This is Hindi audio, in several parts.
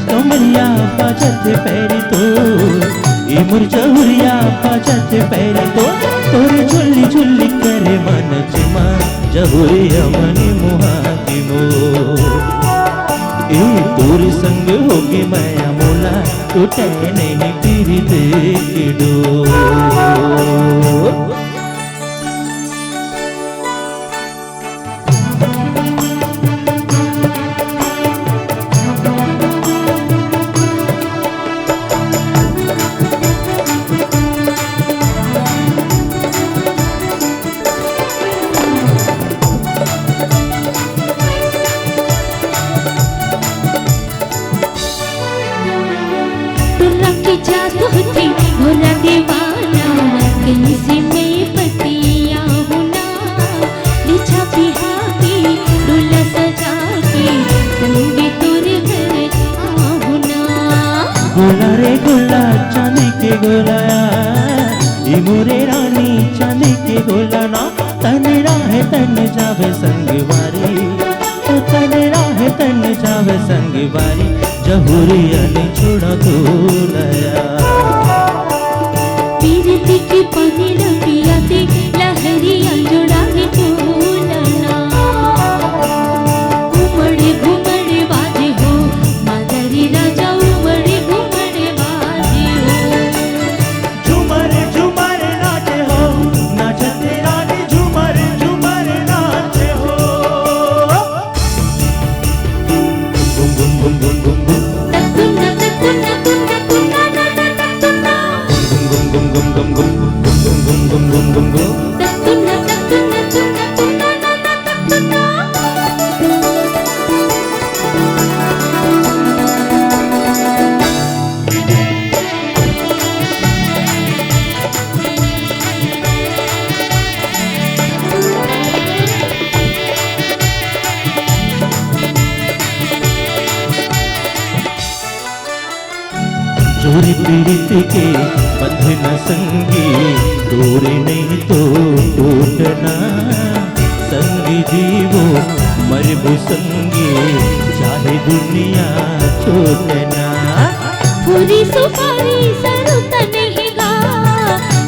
कमरिया बाजत पैरी तो ये मुरझौरिया बाजत पैरी तो तोरे झुल्ली झुल्ली करे मन चिमा जहुरिया मनी मुहा की मो ए तोरे संग होगी माया मोला टूटे नहीं पीरी दे दो गोला रे गोला चांदी के गोला ये मोरे रानी चांदी के गोला ना तन राहे तन जावे संगवारी तन राहे तन जावे संगवारी जहुरिया ने छोड़ा तो नया पीरती की पानी लपिया ते लहरिया जोड़ा के चोलना घुमड़े घुमड़े बाजे हो मादरी राजा चोरी पीड़ित के बंधन संगी दूर नहीं तो टूटना संगी जीवो मरबू संगी चाहे दुनिया छोड़ना पूरी सुपारी सरुत नहीं गा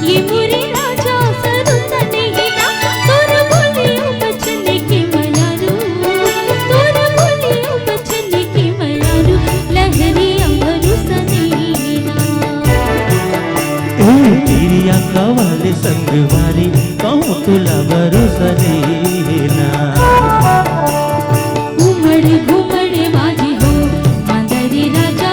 ये मुरे राजा सरुत नहीं गा तोर बोलियो बचने की मयारू तोर बोलियो बचने की मयारू लहरी अंबरू तिरिया कवाले संगवारी कहूँ तुला भरोसा लेना घुमड़े घुमड़े बाजी हो मादरी राजा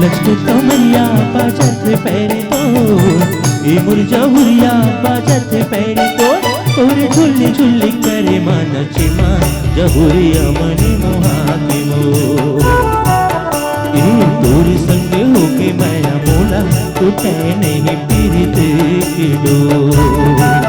लचके कमरिया बाजत पैरी तो ए मुरझहुरिया बाजत पैरी तो तोरे झुल्ली झुल्ली करे मन चिमा जहुरिया मनी मोहाके मो तोरी संग होके माया मोला टूटे नहीं पीरित की डोर।